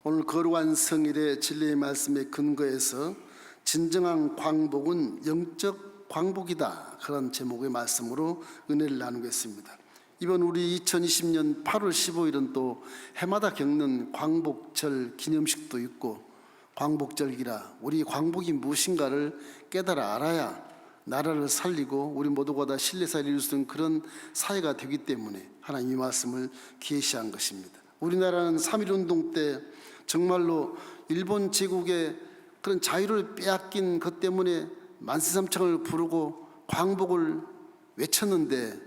오늘 거룩한 성일의 진리의 말씀에 근거해서 진정한 광복은 영적 광복이다, 그런 제목의 말씀으로 은혜를 나누겠습니다. 이번 우리 2020년 8월 15일은 또 해마다 겪는 광복절 기념식도 있고, 광복절기라 우리 광복이 무엇인가를 깨달아 알아야 나라를 살리고 우리 모두가 다 신뢰사를 이룰 수 있는 그런 사회가 되기 때문에 하나님의 말씀을 계시한 것입니다. 우리나라는 3.1운동 때 정말로 일본 제국의 그런 자유를 빼앗긴 것 때문에 만세삼창을 부르고 광복을 외쳤는데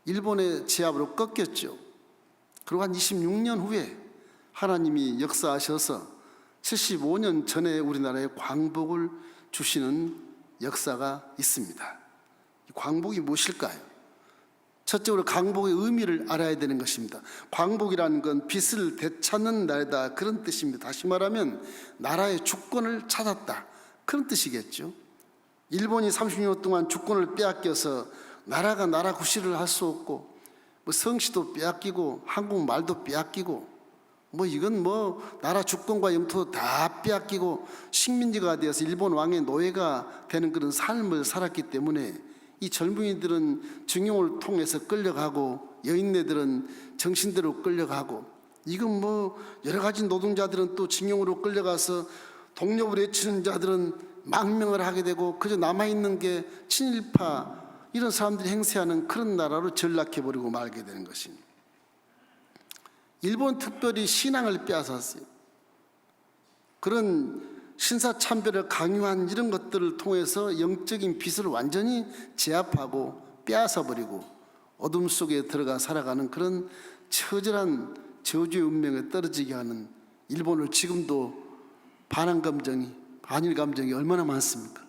일본의 제압으로 꺾였죠. 그리고 한 26년 후에 하나님이 역사하셔서 75년 전에 우리나라에 광복을 주시는 역사가 있습니다. 광복이 무엇일까요? 첫째로 광복의 의미를 알아야 되는 것입니다. 광복이라는 건 빛을 되찾는 날이다, 그런 뜻입니다. 다시 말하면 나라의 주권을 찾았다, 그런 뜻이겠죠. 일본이 36년 동안 주권을 빼앗겨서 나라가 나라 구실을 할 수 없고, 성씨도 빼앗기고 한국말도 빼앗기고, 이건 나라 주권과 영토도 다 빼앗기고 식민지가 되어서 일본 왕의 노예가 되는 그런 삶을 살았기 때문에 이 젊은이들은 증용을 통해서 끌려가고, 여인네들은 정신대로 끌려가고, 이건 여러 가지 노동자들은 또 징용으로 끌려가서 독립을 외치는 자들은 망명을 하게 되고, 그저 남아있는 게 친일파 이런 사람들이 행세하는 그런 나라로 전락해버리고 말게 되는 것입니다. 일본 특별히 신앙을 빼앗았어요. 그런 신사참배를 강요한 이런 것들을 통해서 영적인 빛을 완전히 제압하고 빼앗아버리고 어둠 속에 들어가 살아가는 그런 처절한 저주의 운명에 떨어지게 하는 일본을 지금도 반한 감정이, 반일 감정이 얼마나 많습니까?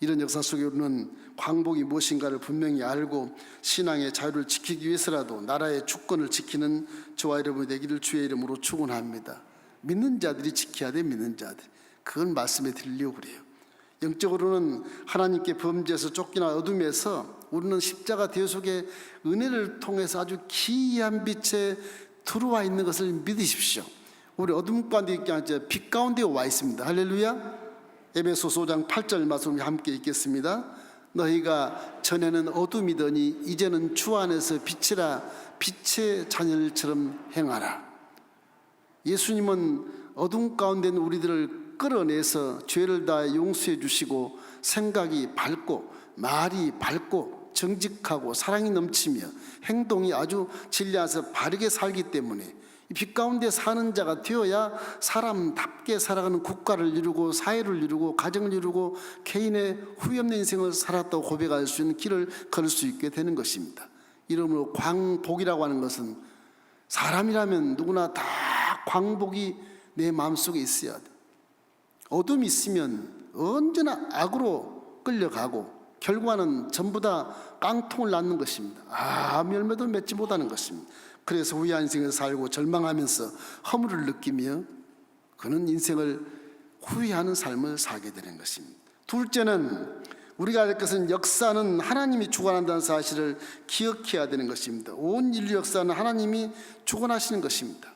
이런 역사 속에 우리는 광복이 무엇인가를 분명히 알고 신앙의 자유를 지키기 위해서라도 나라의 주권을 지키는 저와 여러분이 되기를 주의 이름으로 축원합니다. 믿는 자들이 지켜야 돼. 믿는 자들, 그건 말씀에 드리려고 그래요. 영적으로는 하나님께 범죄해서 쫓기나 어둠에서 우리는 십자가 대여 속에 은혜를 통해서 아주 기이한 빛에 들어와 있는 것을 믿으십시오. 우리 어둠 가운데 있지 않죠. 빛 가운데 와 있습니다. 할렐루야. 에베소서 5장 8절 말씀을 함께 읽겠습니다. 너희가 전에는 어둠이더니 이제는 주 안에서 빛이라, 빛의 자녀들처럼 행하라. 예수님은 어둠 가운데 있는 우리들을 끌어내서 죄를 다 용서해 주시고 생각이 밝고 말이 밝고 정직하고 사랑이 넘치며 행동이 아주 진리 안에서 바르게 살기 때문에 빛 가운데 사는 자가 되어야 사람답게 살아가는 국가를 이루고 사회를 이루고 가정을 이루고 개인의 후회 없는 인생을 살았다고 고백할 수 있는 길을 걸을 수 있게 되는 것입니다. 이러므로 광복이라고 하는 것은 사람이라면 누구나 다 광복이 내 마음속에 있어야 돼. 어둠이 있으면 언제나 악으로 끌려가고 결과는 전부 다 깡통을 낳는 것입니다. 아무 열매도 맺지 못하는 것입니다. 그래서 후회한 인생을 살고 절망하면서 허물을 느끼며 그는 인생을 후회하는 삶을 살게 되는 것입니다. 둘째는 우리가 알 것은 역사는 하나님이 주관한다는 사실을 기억해야 되는 것입니다. 온 인류 역사는 하나님이 주관하시는 것입니다.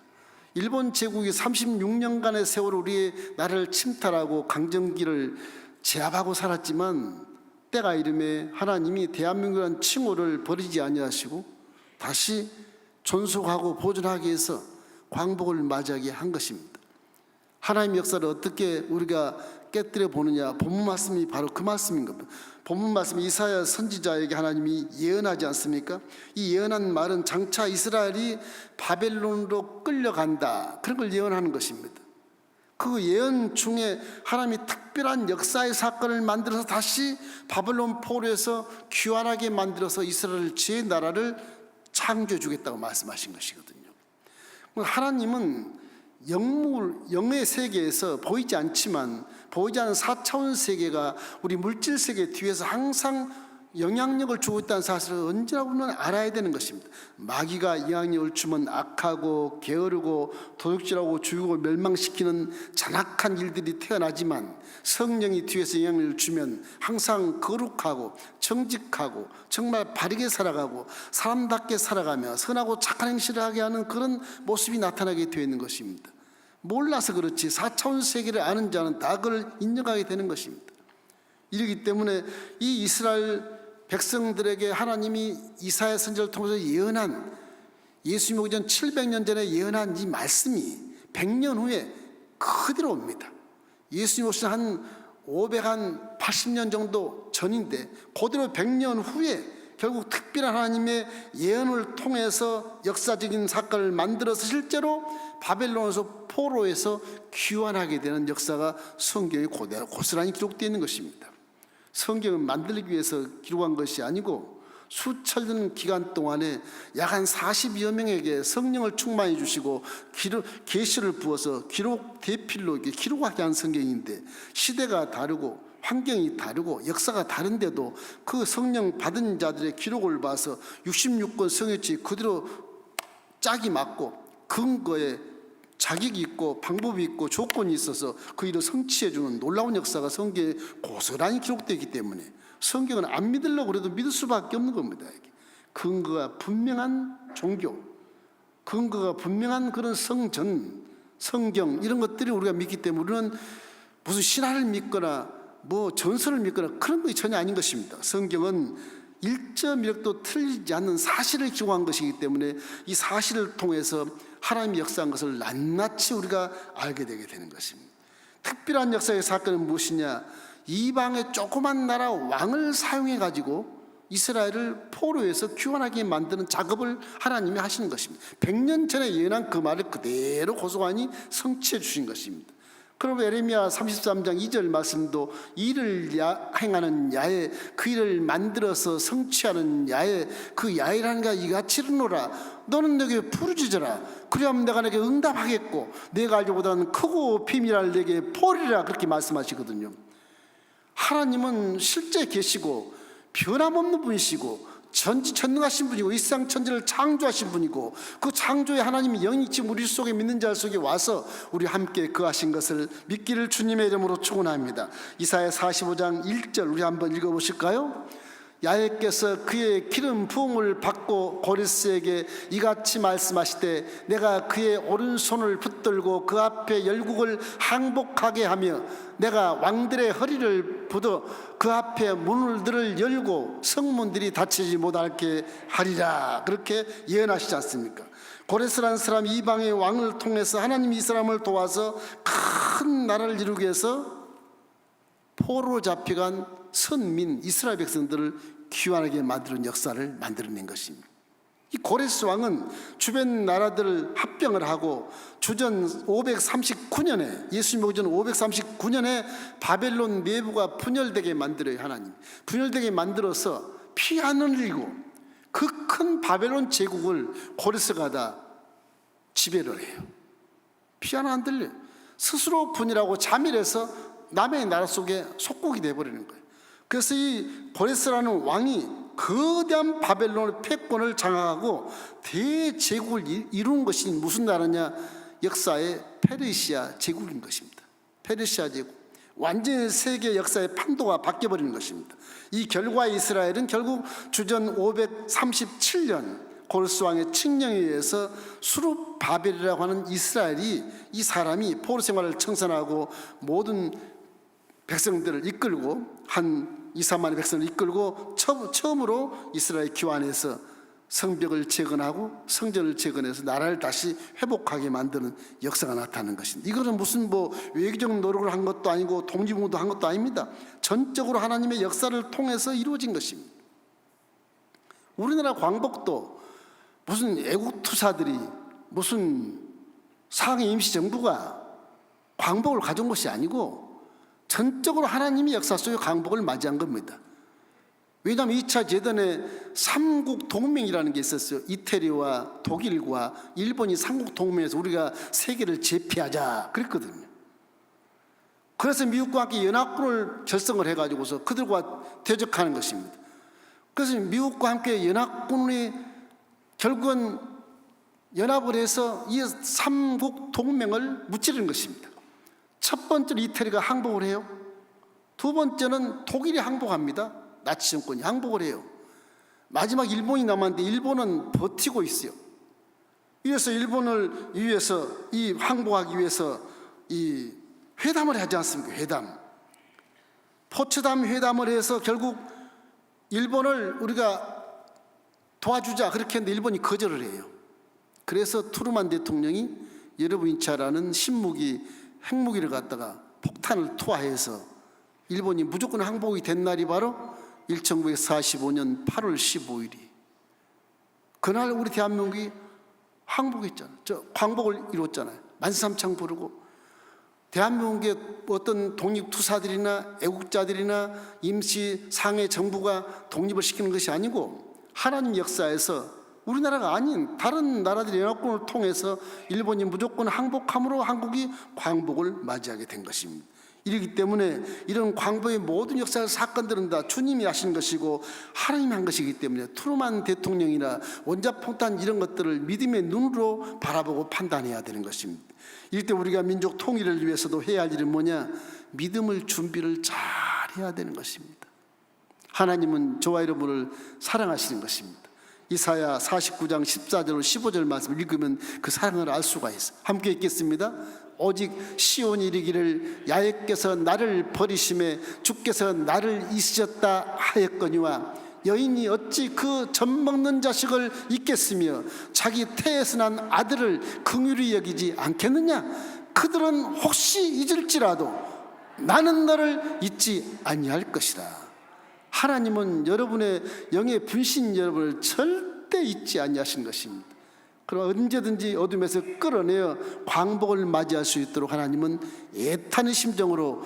일본 제국이 36년간의 세월을 우리의 나라를 침탈하고 강점기를 제압하고 살았지만 때가 이름에 하나님이 대한민국이라는 칭호를 버리지 아니하시고 다시 존속하고 보존하기 위해서 광복을 맞이하게 한 것입니다. 하나님의 역사를 어떻게 우리가 깨뜨려 보느냐, 본문 말씀이 바로 그 말씀인 겁니다. 본문 말씀 이사야 선지자에게 하나님이 예언하지 않습니까? 이 예언한 말은 장차 이스라엘이 바벨론으로 끌려간다, 그런 걸 예언하는 것입니다. 그 예언 중에 하나님이 특별한 역사의 사건을 만들어서 다시 바벨론 포로에서 귀환하게 만들어서 이스라엘 제 나라를 창조해 주겠다고 말씀하신 것이거든요. 하나님은 영의 세계에서 보이지 않지만, 보이지 않는 4차원 세계가 우리 물질 세계 뒤에서 항상 영향력을 주고 있다는 사실을 언제나 우리는 알아야 되는 것입니다. 마귀가 영향력을 주면 악하고 게으르고 도둑질하고 죽이고 멸망시키는 잔악한 일들이 태어나지만, 성령이 뒤에서 영향력을 주면 항상 거룩하고 정직하고 정말 바르게 살아가고 사람답게 살아가며 선하고 착한 행실을 하게 하는 그런 모습이 나타나게 되어 있는 것입니다. 몰라서 그렇지 4차원 세계를 아는 자는 다 그걸 인정하게 되는 것입니다. 이러기 때문에 이 이스라엘 백성들에게 하나님이 이사야 선지자를 통해서 예언한, 예수님 오기 전 700년 전에 예언한 이 말씀이 100년 후에 그대로 옵니다. 예수님 오신 한 580년 정도 전인데 그대로 100년 후에 결국 특별한 하나님의 예언을 통해서 역사적인 사건을 만들어서 실제로 바벨론에서 포로에서 귀환하게 되는 역사가 성경에 그대로 고스란히 기록되어 있는 것입니다. 성경은 만들기 위해서 기록한 것이 아니고 수천 년 기간 동안에 약 한 40여 명에게 성령을 충만해 주시고 계시를 부어서 기록 대필로 이렇게 기록하게 한 성경인데, 시대가 다르고 환경이 다르고 역사가 다른데도 그 성령 받은 자들의 기록을 봐서 66권 성경지 그대로 짝이 맞고 근거에 자격이 있고 방법이 있고 조건이 있어서 그 일을 성취해주는 놀라운 역사가 성경에 고스란히 기록되기 때문에 성경은 안 믿으려고 해도 믿을 수밖에 없는 겁니다. 근거가 분명한 종교, 근거가 분명한 그런 성전, 성경, 이런 것들이 우리가 믿기 때문에 우리는 무슨 신화를 믿거나 뭐 전설을 믿거나 그런 것이 전혀 아닌 것입니다. 성경은 1.1도 틀리지 않는 사실을 기록한 것이기 때문에 이 사실을 통해서 하나님이 역사한 것을 낱낱이 우리가 알게 되게 되는 것입니다. 특별한 역사의 사건은 무엇이냐? 이방의 조그만 나라 왕을 사용해 가지고 이스라엘을 포로에서 귀환하게 만드는 작업을 하나님이 하시는 것입니다. 100년 전에 예언한 그 말을 그대로 고스란히 성취해 주신 것입니다. 그럼 에레미야 33장 2절 말씀도 이를 행하는 야에, 그 일을 만들어서 성취하는 야에, 그 야이라는 가 이같이 이르노라. 너는 내게 부르짖어라. 그리하면 내가 내게 응답하겠고 내가 알기보다는 크고 비밀할 내게 보리라. 그렇게 말씀하시거든요. 하나님은 실제 계시고 변함없는 분이시고 전지전능하신 분이고 일상천지를 창조하신 분이고, 그 창조의 하나님이 영이 지금 우리 속에 믿는 자 속에 와서 우리 함께 거하신 것을 믿기를 주님의 이름으로 축원합니다. 이사야 45장 1절 우리 한번 읽어보실까요? 야훼께서 그의 기름 부음을 받고 고레스에게 이같이 말씀하시되 내가 그의 오른손을 붙들고 그 앞에 열국을 항복하게 하며 내가 왕들의 허리를 붙어 그 앞에 문들을 열고 성문들이 닫히지 못하게 하리라. 그렇게 예언하시지 않습니까? 고레스라는 사람이 이방의 왕을 통해서 하나님이 이 사람을 도와서 큰 나라를 이루기 위해서 포로로 잡혀간 선민 이스라엘 백성들을 귀환하게 만드는 역사를 만들어낸 것입니다. 이 고레스 왕은 주변 나라들을 합병을 하고 주전 539년에 예수님 오기 전 539년에 바벨론 내부가 분열되게 만들어요. 하나님 분열되게 만들어서 피 안 흘리고 그 큰 바벨론 제국을 고레스가 다 지배를 해요. 피 하나 안 들려요. 스스로 분열하고 자멸해서 남의 나라 속에 속국이 되어버리는 거예요. 그래서 이 고레스라는 왕이 거대한 바벨론 패권을 장악하고 대제국을 이룬 것이 무슨 나라냐? 역사의 페르시아 제국인 것입니다. 페르시아 제국. 완전히 세계 역사의 판도가 바뀌어버리는 것입니다. 이 결과 이스라엘은 결국 주전 537년 고레스 왕의 칙령에 의해서 수룹바벨이라고 하는 이스라엘이, 이 사람이 포로 생활을 청산하고 모든 백성들을 이끌고 한 2, 3만의 백성을 이끌고 처음으로 이스라엘 기환해서 성벽을 재건하고 성전을 재건해서 나라를 다시 회복하게 만드는 역사가 나타나는 것입니다. 이거는 무슨 뭐 외교적 노력을 한 것도 아니고 독립운동도 한 것도 아닙니다. 전적으로 하나님의 역사를 통해서 이루어진 것입니다. 우리나라 광복도 무슨 애국 투사들이 무슨 상해 임시정부가 광복을 가져온 것이 아니고 전적으로 하나님이 역사 속에 광복을 맞이한 겁니다. 왜냐하면 2차 제전에 삼국 동맹이라는 게 있었어요. 이태리와 독일과 일본이 삼국 동맹에서 우리가 세계를 제패하자 그랬거든요. 그래서 미국과 함께 연합군을 결성을 해가지고서 그들과 대적하는 것입니다. 그래서 미국과 함께 연합군이 결국은 연합을 해서 이 삼국 동맹을 무찌르는 것입니다. 첫 번째로 이태리가 항복을 해요. 두 번째는 독일이 항복합니다. 나치 정권이 항복을 해요. 마지막 일본이 남았는데 일본은 버티고 있어요. 이래서 일본을 위해서 이 항복하기 위해서 이 회담을 하지 않습니까? 회담. 포츠담 회담을 해서 결국 일본을 우리가 도와주자 그렇게 했는데 일본이 거절을 해요. 그래서 트루만 대통령이 여러분이 잘 아는 신무기 핵무기를 갖다가 폭탄을 투하해서 일본이 무조건 항복이 된 날이 바로 1945년 8월 15일이. 그날 우리 대한민국이 항복했잖아요. 광복을 이뤘잖아요. 만삼창 부르고 대한민국의 어떤 독립투사들이나 애국자들이나 임시 상해 정부가 독립을 시키는 것이 아니고 하나님 역사에서 우리나라가 아닌 다른 나라들의 연합군을 통해서 일본이 무조건 항복함으로 한국이 광복을 맞이하게 된 것입니다. 이렇기 때문에 이런 광복의 모든 역사의 사건들은 다 주님이 하신 것이고 하나님이 한 것이기 때문에 트루만 대통령이나 원자폭탄 이런 것들을 믿음의 눈으로 바라보고 판단해야 되는 것입니다. 이럴 때 우리가 민족 통일을 위해서도 해야 할 일은 뭐냐? 믿음을 준비를 잘 해야 되는 것입니다. 하나님은 저와 여러분을 사랑하시는 것입니다. 이사야 49장 14절 15절 말씀을 읽으면 그 사랑을 알 수가 있어요. 함께 읽겠습니다. 오직 시온이 이르기를 야훼께서 나를 버리심에 주께서 나를 잊으셨다 하였거니와 여인이 어찌 그 젖먹는 자식을 잊겠으며 자기 태에서 난 아들을 긍휼히 여기지 않겠느냐? 그들은 혹시 잊을지라도 나는 너를 잊지 아니할 것이라. 하나님은 여러분의 영의 분신 여러분을 절대 잊지 아니하신 것입니다. 그러나 언제든지 어둠에서 끌어내어 광복을 맞이할 수 있도록 하나님은 애타는 심정으로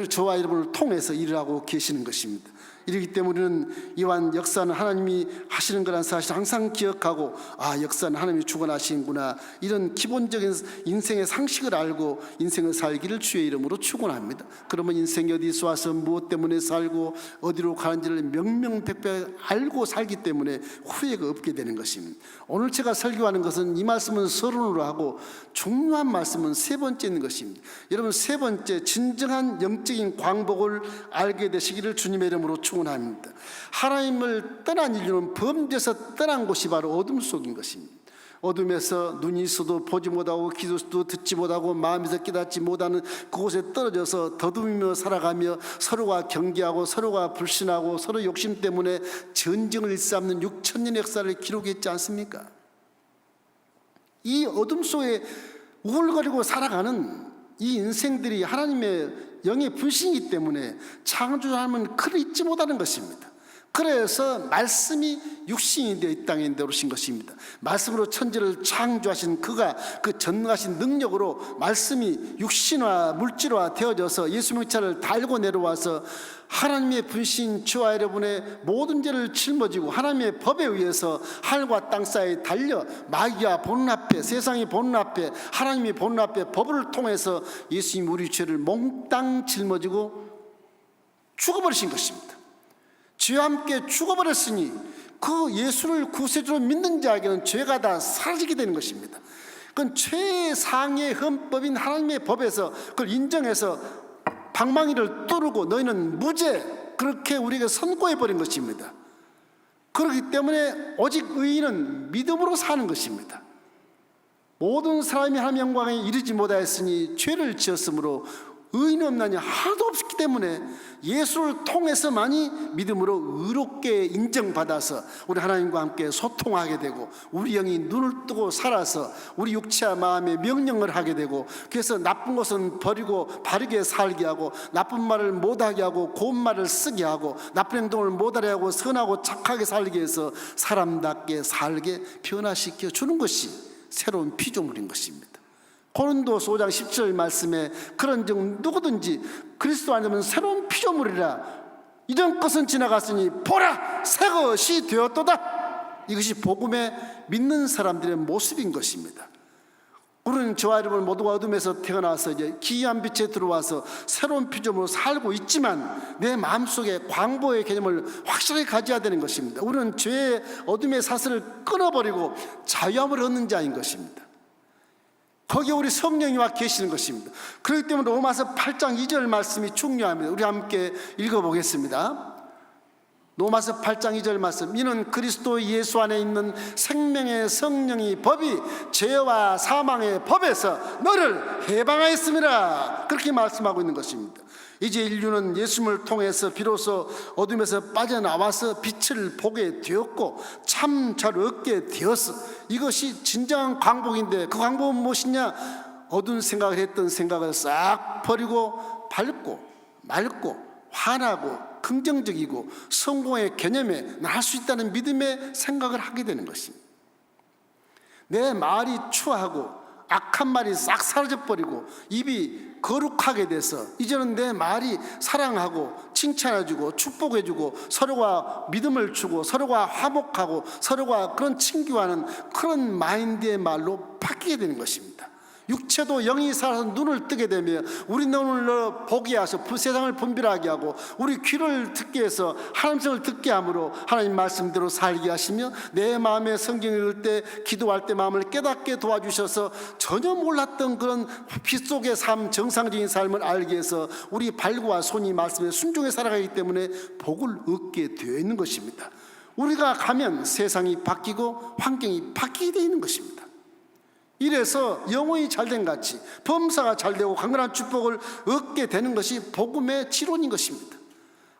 저와 여러분을 통해서 일을 하고 계시는 것입니다. 이렇기 때문에 우리는 이러한 역사는 하나님이 하시는 거란 사실을 항상 기억하고 역사는 하나님이 주관하시는구나, 이런 기본적인 인생의 상식을 알고 인생을 살기를 주의 이름으로 축원합니다. 그러면 인생이 어디서 와서 무엇 때문에 살고 어디로 가는지를 명명백백 알고 살기 때문에 후회가 없게 되는 것입니다. 오늘 제가 설교하는 것은 이 말씀은 서론으로 하고 중요한 말씀은 세 번째 있는 것입니다. 여러분, 세 번째 진정한 영적인 광복을 알게 되시기를 주님의 이름으로 축원합니다. 하나님을 떠난 인류는 범죄에서 떠난 곳이 바로 어둠 속인 것입니다. 어둠에서 눈이 있어도 보지 못하고 귀도 듣지 못하고 마음에서 깨닫지 못하는 그곳에 떨어져서 더듬이며 살아가며 서로가 경계하고 서로가 불신하고 서로 욕심 때문에 전쟁을 일삼는 6,000년의 역사를 기록했지 않습니까? 이 어둠 속에 우울거리고 살아가는 이 인생들이 하나님의 영의 분신이기 때문에 창조주 하나님은 그를 잊지 못하는 것입니다. 그래서 말씀이 육신이 되어 이 땅에 내려오신 것입니다. 말씀으로 천지를 창조하신 그가 그 전능하신 능력으로 말씀이 육신화 물질화 되어져서 예수 명찰을 달고 내려와서 하나님의 분신 저와 여러분의 모든 죄를 짊어지고 하나님의 법에 의해서 하늘과 땅 사이에 달려 마귀가 보는 앞에, 세상이 보는 앞에, 하나님이 보는 앞에 법을 통해서 예수님 우리 죄를 몽땅 짊어지고 죽어버리신 것입니다. 죄와 함께 죽어버렸으니 그 예수를 구세주로 믿는 자에게는 죄가 다 사라지게 되는 것입니다. 그건 최상의 헌법인 하나님의 법에서 그걸 인정해서 방망이를 뚫고 너희는 무죄, 그렇게 우리에게 선고해버린 것입니다. 그렇기 때문에 오직 의인은 믿음으로 사는 것입니다. 모든 사람이 하나님의 영광에 이르지 못하였으니 죄를 지었으므로 의인이 없나니 하나도 없기 때문에 예수를 통해서만이 믿음으로 의롭게 인정받아서 우리 하나님과 함께 소통하게 되고 우리 영이 눈을 뜨고 살아서 우리 육체와 마음의 명령을 하게 되고, 그래서 나쁜 것은 버리고 바르게 살게 하고 나쁜 말을 못하게 하고 고운 말을 쓰게 하고 나쁜 행동을 못하게 하고 선하고 착하게 살게 해서 사람답게 살게 변화시켜 주는 것이 새로운 피조물인 것입니다. 고린도서 5장 17절 말씀에 그런즉 누구든지 그리스도 안에는 새로운 피조물이라 이전 것은 지나갔으니 보라 새 것이 되었도다. 이것이 복음에 믿는 사람들의 모습인 것입니다. 우리는 저와 여러분 모두가 어둠에서 태어나서 이제 기이한 빛에 들어와서 새로운 피조물로 살고 있지만 내 마음속에 광보의 개념을 확실하게 가져야 되는 것입니다. 우리는 죄의 어둠의 사슬을 끊어버리고 자유함을 얻는 자인 것입니다. 거기에 우리 성령이 와 계시는 것입니다. 그렇기 때문에 로마서 8장 2절 말씀이 중요합니다. 우리 함께 읽어보겠습니다. 로마서 8장 2절 말씀, 이는 그리스도 예수 안에 있는 생명의 성령이 법이 죄와 사망의 법에서 너를 해방하였습니다. 그렇게 말씀하고 있는 것입니다. 이제 인류는 예수님을 통해서 비로소 어둠에서 빠져나와서 빛을 보게 되었고 참 잘 얻게 되었어. 이것이 진정한 광복인데, 그 광복은 무엇이냐? 어두운 생각을 했던 생각을 싹 버리고 밝고 맑고 환하고 긍정적이고 성공의 개념에 날 수 있다는 믿음의 생각을 하게 되는 것입니다. 내 말이 추하고 악한 말이 싹 사라져버리고 입이 거룩하게 돼서 이제는 내 말이 사랑하고 칭찬해주고 축복해주고 서로가 믿음을 주고 서로가 화목하고 서로가 그런 친교하는 그런 마인드의 말로 바뀌게 되는 것입니다. 육체도 영이 살아서 눈을 뜨게 되며 우리 눈을 보게 하셔 세상을 분별하게 하고 우리 귀를 듣게 해서 하나님성을 듣게 함으로 하나님 말씀대로 살게 하시며 내 마음에 성경 읽을 때 기도할 때 마음을 깨닫게 도와주셔서 전혀 몰랐던 그런 빛 속의 삶, 정상적인 삶을 알게 해서 우리 발과 손이 말씀에 순종해 살아가기 때문에 복을 얻게 되어 있는 것입니다. 우리가 가면 세상이 바뀌고 환경이 바뀌게 되어 있는 것입니다. 이래서 영혼이 잘된 같이 범사가 잘되고 강건한 축복을 얻게 되는 것이 복음의 지론인 것입니다.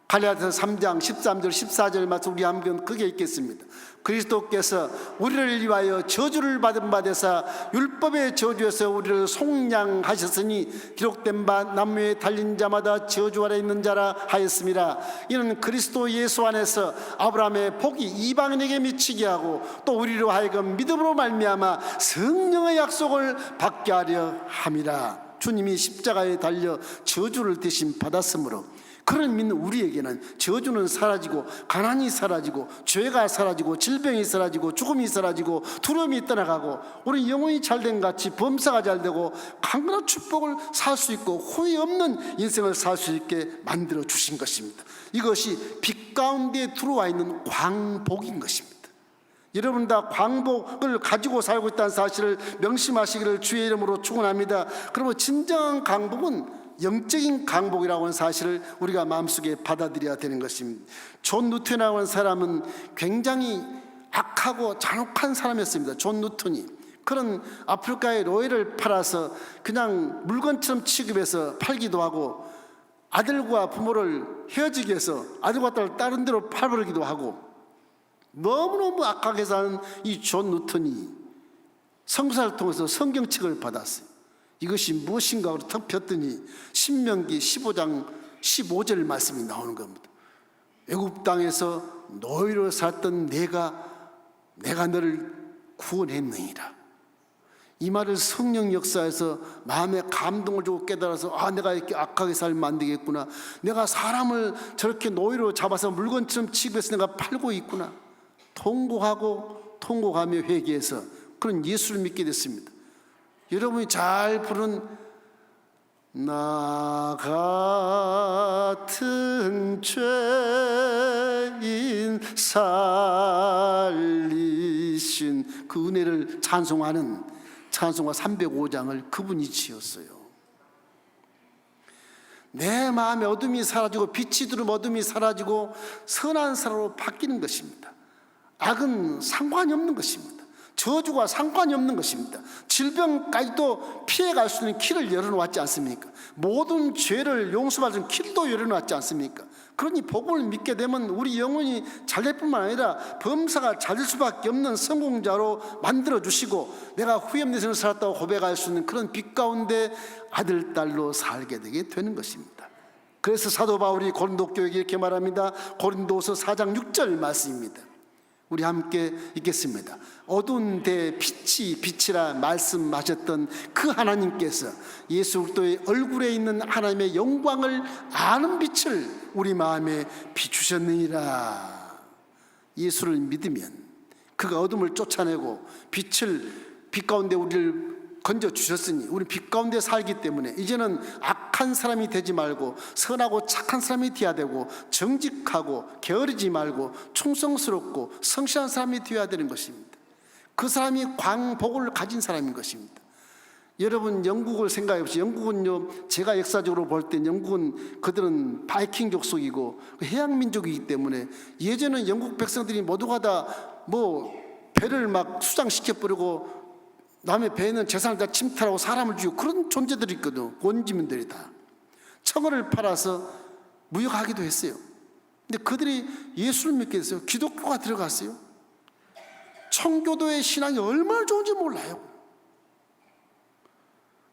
갈라디아서 3장 13절 14절 말씀 우리 한번 크게 읽겠습니다. 그리스도께서 우리를 위하여 저주를 받은 바 되사 율법의 저주에서 우리를 속량하셨으니 기록된 바 나무에 달린 자마다 저주 아래 있는 자라 하였습니다. 이는 그리스도 예수 안에서 아브라함의 복이 이방인에게 미치게 하고 또 우리로 하여금 믿음으로 말미암아 성령의 약속을 받게 하려 함이라. 주님이 십자가에 달려 저주를 대신 받았으므로 그런 믿는 우리에게는 저주는 사라지고 가난이 사라지고 죄가 사라지고 질병이 사라지고 죽음이 사라지고 두려움이 떠나가고 우리 영혼이 잘된 같이 범사가 잘되고 강건한 축복을 살 수 있고 후회 없는 인생을 살 수 있게 만들어 주신 것입니다. 이것이 빛 가운데 들어와 있는 광복인 것입니다. 여러분 다 광복을 가지고 살고 있다는 사실을 명심하시기를 주의 이름으로 축원합니다. 그러면 진정한 광복은 영적인 강복이라고 하는 사실을 우리가 마음속에 받아들여야 되는 것입니다. 존 누턴이라고 하는 사람은 굉장히 악하고 잔혹한 사람이었습니다. 존 누턴이 그런 아프리카의 노예를 팔아서 그냥 물건처럼 취급해서 팔기도 하고 아들과 부모를 헤어지게 해서 아들과 딸을 다른 데로 팔아버리기도 하고 너무너무 악하게 사는 이 존 누턴이 선교사를 통해서 성경책을 받았어요. 이것이 무엇인가 턱 폈더니 신명기 15장 15절 말씀이 나오는 겁니다. 애굽 땅에서 노예로 살던 내가 너를 구원했느니라. 이 말을 성령 역사에서 마음에 감동을 주고 깨달아서 내가 이렇게 악하게 살면 안 되겠구나. 내가 사람을 저렇게 노예로 잡아서 물건처럼 취급해서 내가 팔고 있구나. 통곡하며 회개해서 그런 예수를 믿게 됐습니다. 여러분이 잘 부른 나 같은 죄인 살리신 그 은혜를 찬송하는 찬송가 305장을 그분이 지었어요. 내 마음에 어둠이 사라지고 빛이 들어오면 어둠이 사라지고 선한 사람으로 바뀌는 것입니다. 악은 상관이 없는 것입니다. 저주가 상관이 없는 것입니다. 질병까지도 피해갈 수 있는 길을 열어놓았지 않습니까? 모든 죄를 용서받은 길도 열어놓았지 않습니까? 그러니 복음을 믿게 되면 우리 영혼이 잘될 뿐만 아니라 범사가 잘 될 수밖에 없는 성공자로 만들어주시고 내가 후회 없는 인생을 살았다고 고백할 수 있는 그런 빛 가운데 아들, 딸로 살게 되게 되는 것입니다. 그래서 사도 바울이 고린도 교회에 이렇게 말합니다. 고린도서 4장 6절 말씀입니다. 우리 함께 읽겠습니다. 어두운 데 빛이라 말씀하셨던 그 하나님께서 예수 그리스도의 얼굴에 있는 하나님의 영광을 아는 빛을 우리 마음에 비추셨느니라. 예수를 믿으면 그가 어둠을 쫓아내고 빛 가운데 우리를 건져 주셨으니 우리 빛 가운데 살기 때문에 이제는 악한 사람이 되지 말고 선하고 착한 사람이 되어야 되고, 정직하고 게으르지 말고 충성스럽고 성실한 사람이 되어야 되는 것입니다. 그 사람이 광복을 가진 사람인 것입니다. 여러분, 영국을 생각해 보세요. 영국은요, 제가 역사적으로 볼 때 영국은 그들은 바이킹 족속이고 해양 민족이기 때문에 예전에 영국 백성들이 모두가 다 배를 막 수장시켜 버리고 남의 배에 있는 재산을 다 침탈하고 사람을 죽이고 그런 존재들이 있거든. 원주민들이 다 청어를 팔아서 무역하기도 했어요. 근데 그들이 예수를 믿게 됐어요. 기독교가 들어갔어요. 청교도의 신앙이 얼마나 좋은지 몰라요.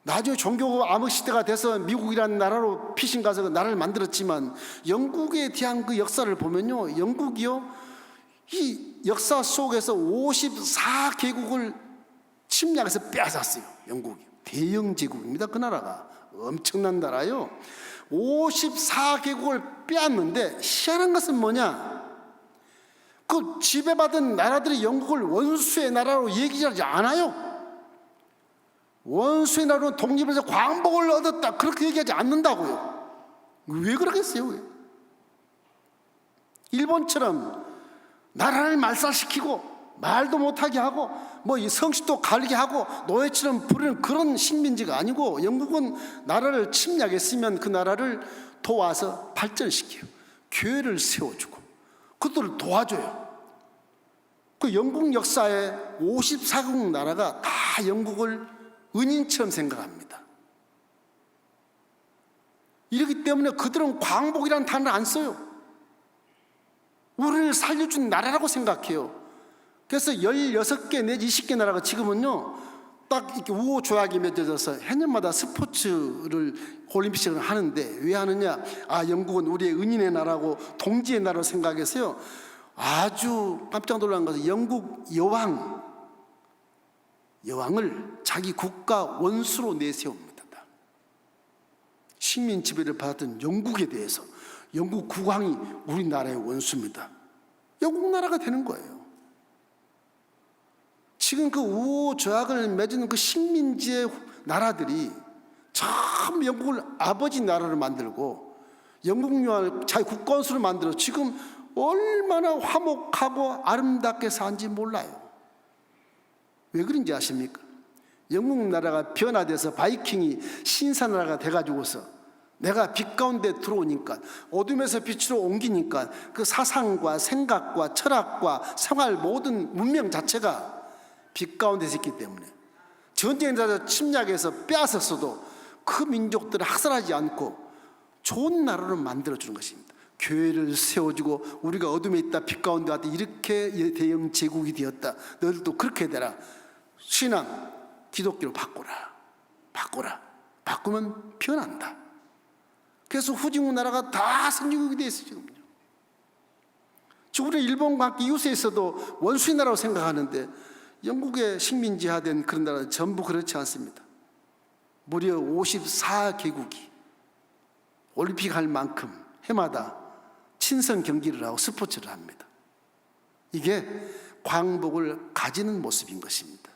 나중에 종교가 암흑시대가 돼서 미국이라는 나라로 피신 가서 그 나라를 만들었지만, 영국에 대한 그 역사를 보면요, 영국이요, 이 역사 속에서 54개국을 침략해서 빼앗았어요. 영국이 대영 제국입니다. 그 나라가 엄청난 나라요. 54개국을 빼앗는데 희한한 것은 뭐냐, 그 지배받은 나라들이 영국을 원수의 나라로 얘기하지 않아요. 원수의 나라로 독립해서 광복을 얻었다, 그렇게 얘기하지 않는다고요. 왜 그러겠어요? 왜? 일본처럼 나라를 말살시키고 말도 못하게 하고 이 성식도 가리게 하고 노예처럼 부르는 그런 식민지가 아니고, 영국은 나라를 침략했으면 그 나라를 도와서 발전시켜요. 교회를 세워주고 그들을 도와줘요. 그 영국 역사에 54개국 나라가 다 영국을 은인처럼 생각합니다. 이렇기 때문에 그들은 광복이라는 단어를 안 써요. 우리를 살려준 나라라고 생각해요. 그래서 16개 내지 20개 나라가 지금은요, 딱 이렇게 우호 조약이 맺어져서 해년마다 스포츠를 올림픽을 하는데, 왜 하느냐, 영국은 우리의 은인의 나라고 동지의 나라로 생각해서요, 아주 깜짝 놀란 것은 영국 여왕을 자기 국가 원수로 내세웁니다. 식민 지배를 받았던 영국에 대해서 영국 국왕이 우리나라의 원수입니다. 영국 나라가 되는 거예요. 지금 그 우호 조약을 맺은 그 식민지의 나라들이 전부 영국을 아버지 나라로 만들고 영국 여왕을 자기 국가 원수로 만들어 지금 얼마나 화목하고 아름답게 사는지 몰라요. 왜 그런지 아십니까? 영국 나라가 변화돼서 바이킹이 신사나라가 돼가지고서 내가 빛 가운데 들어오니까, 어둠에서 빛으로 옮기니까 그 사상과 생각과 철학과 생활 모든 문명 자체가 빛 가운데서 있기 때문에 전쟁에서 침략해서 빼앗았어도 그 민족들을 학살하지 않고 좋은 나라로 만들어주는 것입니다. 교회를 세워주고 우리가 어둠에 있다 빛 가운데 왔다, 이렇게 대영 제국이 되었다, 너희들도 그렇게 되라. 신앙 기독교로 바꾸라. 바꾸면 변한다. 그래서 후진국 나라가 다 선진국이 되어 있어요. 지금요. 지금 우리 일본과 함께 이웃에 있어도 원수의 나라로 생각하는데, 영국의 식민지화된 그런 나라는 전부 그렇지 않습니다. 무려 54개국이 올림픽 할 만큼 해마다 친선 경기를 하고 스포츠를 합니다. 이게 광복을 가지는 모습인 것입니다.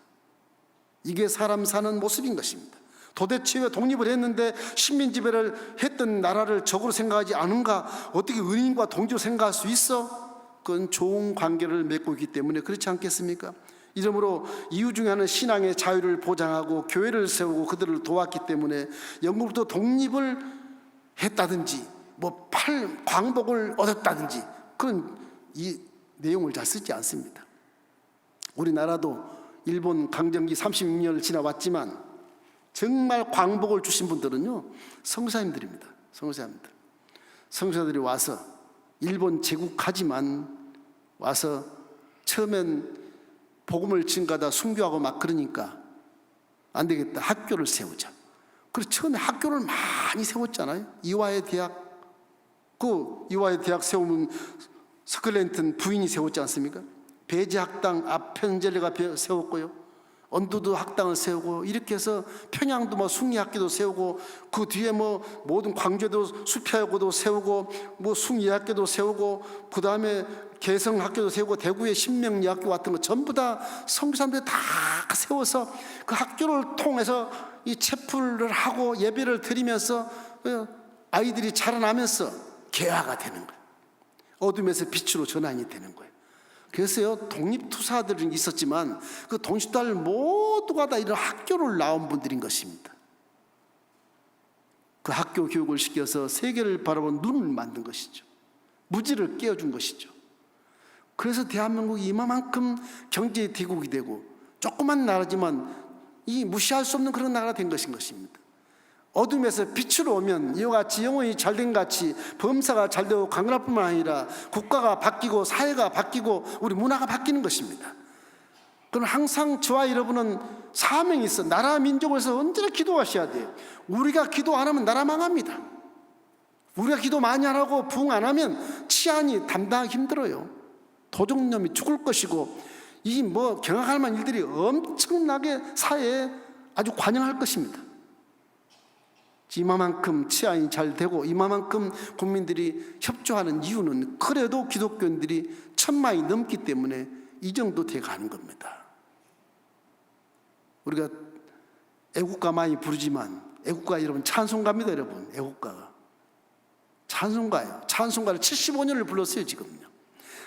이게 사람 사는 모습인 것입니다. 도대체 왜 독립을 했는데 식민 지배를 했던 나라를 적으로 생각하지 않은가? 어떻게 은인과 동지로 생각할 수 있어? 그건 좋은 관계를 맺고 있기 때문에 그렇지 않겠습니까? 이러므로 이유 중에 하나는 신앙의 자유를 보장하고 교회를 세우고 그들을 도왔기 때문에 영국부터 독립을 했다든지 광복을 얻었다든지 그런 이 내용을 잘 쓰지 않습니다. 우리나라도 일본 강점기 36년을 지나왔지만 정말 광복을 주신 분들은요, 선교사님들입니다. 선교사들이 와서 일본 제국하지만 와서 처음엔 복음을 증가하다 순교하고 막 그러니까 안 되겠다, 학교를 세우자. 그래서 처음에 학교를 많이 세웠잖아요. 이화의 대학, 그 이화의 대학 세우면 스컬랜튼 부인이 세웠지 않습니까? 배제학당 아펜젤레가 세웠고요, 언두도 학당을 세우고 이렇게 해서 평양도 뭐 숭리학교도 세우고 그 뒤에 뭐 모든 광주에도 수표학교도 세우고 뭐 숭리학교도 세우고 그 다음에 개성학교도 세우고 대구의 신명리학교 같은 거 전부 다 선교사람들이 다 세워서 그 학교를 통해서 이 채플을 하고 예배를 드리면서 아이들이 자라나면서 개화가 되는 거예요. 어둠에서 빛으로 전환이 되는 거예요. 그래서요, 독립투사들은 있었지만 그 독립투사들 모두가 다 이런 학교를 나온 분들인 것입니다. 그 학교 교육을 시켜서 세계를 바라보는 눈을 만든 것이죠. 무지를 깨워준 것이죠. 그래서 대한민국이 이만큼 경제 대국이 되고 조그만 나라지만 이 무시할 수 없는 그런 나라가 된 것입니다. 어둠에서 빛으로 오면 이와 같이 영혼이 잘된 같이 범사가 잘되고 강나라뿐만 아니라 국가가 바뀌고 사회가 바뀌고 우리 문화가 바뀌는 것입니다. 그럼 항상 저와 여러분은 사명이 있어. 나라 민족을 위해서 언제나 기도하셔야 돼요. 우리가 기도 안 하면 나라 망합니다. 우리가 기도 많이 안 하고 부응 안 하면 치안이 담당하기 힘들어요. 도적놈이 죽을 것이고 이 뭐 경악할 만한 일들이 엄청나게 사회에 아주 관영할 것입니다. 이만큼 치안이 잘 되고 이만큼 국민들이 협조하는 이유는 그래도 기독교인들이 1000만이 넘기 때문에 이 정도 돼 가는 겁니다. 우리가 애국가 많이 부르지만 애국가 여러분 찬송가입니다. 여러분 애국가가 찬송가예요. 찬송가를 75년을 불렀어요. 지금요.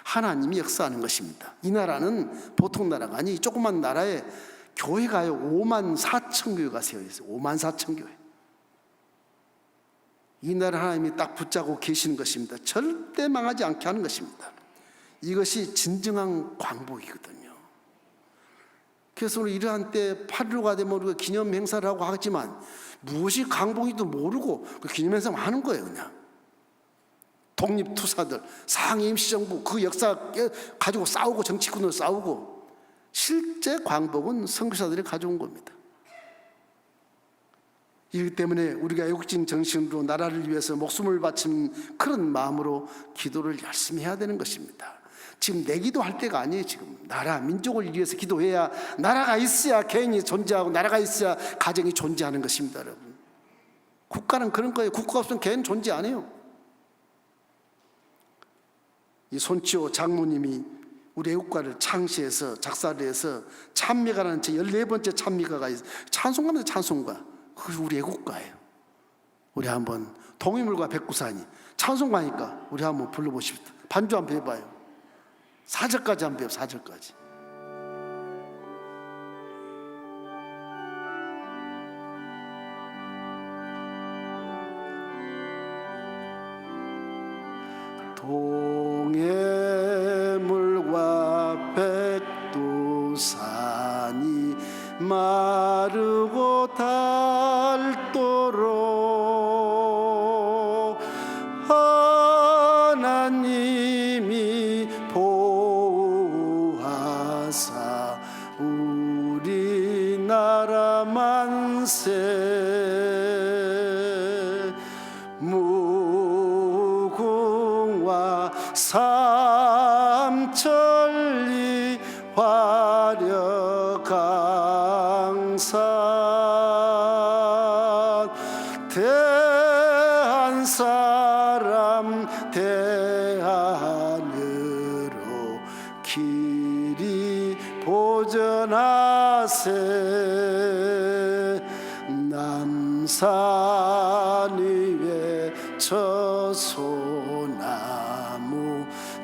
하나님이 역사하는 것입니다. 이 나라는 보통 나라가 아니 조그만 나라에 교회가요 54,000교회가 세워있어요. 54,000교회. 이 나라 하나님이 딱 붙잡고 계시는 것입니다. 절대 망하지 않게 하는 것입니다. 이것이 진정한 광복이거든요. 그래서 우리 이러한 때 8.15가 되면 우리가 기념 행사를 하고 하지만 무엇이 광복인지도 모르고 그 기념 행사 하는 거예요. 그냥 독립투사들, 상해 임시정부 그 역사 가지고 싸우고 정치권으로 싸우고 실제 광복은 선교사들이 가져온 겁니다. 이기 때문에 우리가 애국진 정신으로 나라를 위해서 목숨을 바친 그런 마음으로 기도를 열심히 해야 되는 것입니다. 지금 내 기도할 때가 아니에요. 지금 나라 민족을 위해서 기도해야 나라가 있어야 개인이 존재하고 나라가 있어야 가정이 존재하는 것입니다. 여러분 국가는 그런 거예요. 국가 없으면 개인 존재 안 해요. 이 손치호 장모님이 우리 애국가를 창시해서 작사를 해서 찬미가라는 제 14번째 찬미가가 있어요. 찬송가입니다. 찬송가. 그게 우리 애국가예요. 우리 한번 동해물과 백구산이 찬송가니까 우리 한번 불러보십시오. 반주 한번 해봐요. 4절까지 한번 해요. 4절까지. 동해물과 백두산이 마르고 닳도록 하나님이 보호하사 우리나라 만세 무궁화 삼천리 화려강산 대한 사람 대안으로 길이 보전하세 남산 위에 저소나무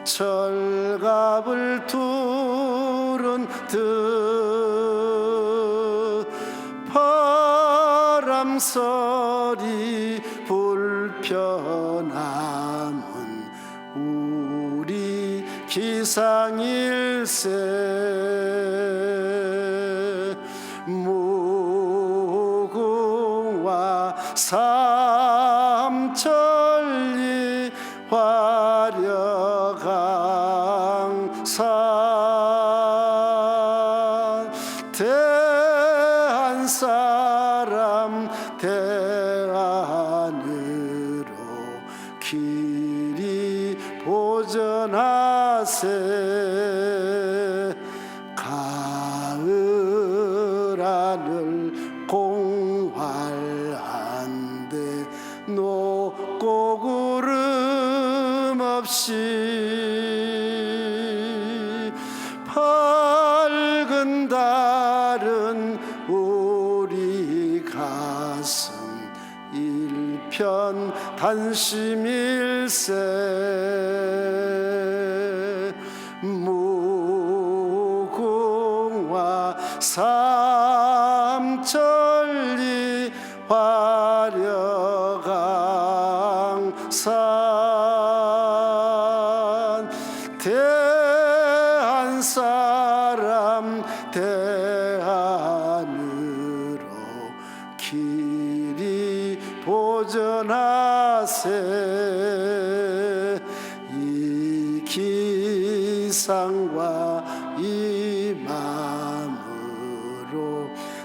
철갑을 두른 듯 바람소리 불편함은 우리 기상일세 무궁화 삼천리 화려강산 대한 사람 대안으로 길이 보전하세 가을 하늘 공활한데 높고 구름 없이 밝은 달은 우리 가슴 일편 단심일세 무궁화 삼천리 화려강산 대한 사람 대안으로 길이 보전하세 이 기상과 이 마음으로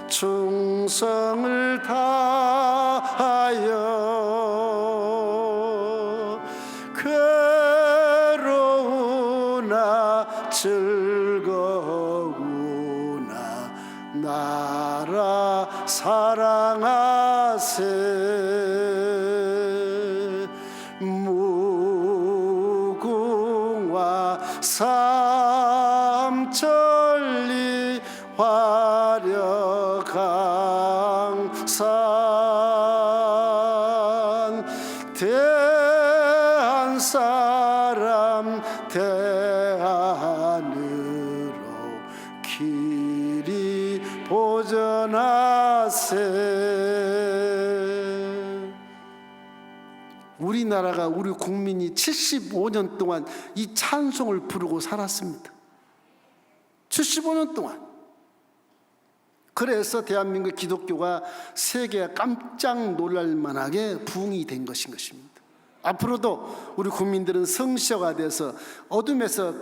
충성을 다하여 괴로우나 즐거우나 나라 사랑하세 무궁화 삼천리 화려강산 대한 사람 대안으로 길이 보전하세. 우리나라가 우리 국민이 75년 동안 이 찬송을 부르고 살았습니다. 75년 동안. 그래서 대한민국 기독교가 세계가 깜짝 놀랄 만하게 부흥이 된 것인 것입니다. 앞으로도 우리 국민들은 성시화가 돼서 어둠에서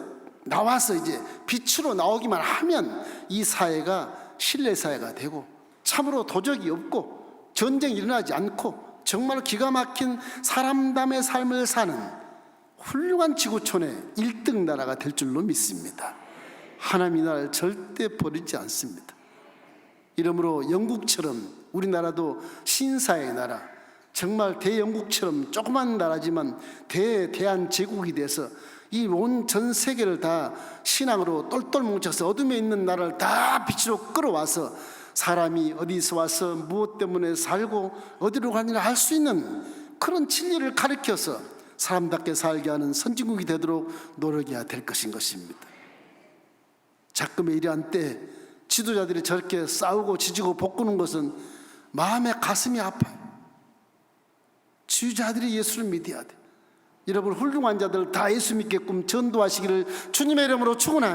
나와서 이제 빛으로 나오기만 하면 이 사회가 신뢰 사회가 되고 참으로 도적이 없고 전쟁이 일어나지 않고 정말 기가 막힌 사람담의 삶을 사는 훌륭한 지구촌의 1등 나라가 될 줄로 믿습니다. 하나님 이 나라를 절대 버리지 않습니다. 이러므로 영국처럼 우리나라도 신사의 나라, 정말 대영국처럼 조그만 나라지만 대한제국이 돼서 이 온 전 세계를 다 신앙으로 똘똘 뭉쳐서 어둠에 있는 나라를 다 빛으로 끌어와서 사람이 어디서 와서 무엇 때문에 살고 어디로 가느냐 할 수 있는 그런 진리를 가르쳐서 사람답게 살게 하는 선진국이 되도록 노력해야 될 것인 것입니다. 자금의 이러한 때 지도자들이 저렇게 싸우고 지지고 볶는 것은 마음에 가슴이 아파요. 지도자들이 예수를 믿어야 돼. 여러분 훌륭한 자들 다 예수 믿게끔 전도하시기를 주님의 이름으로 축원합니다.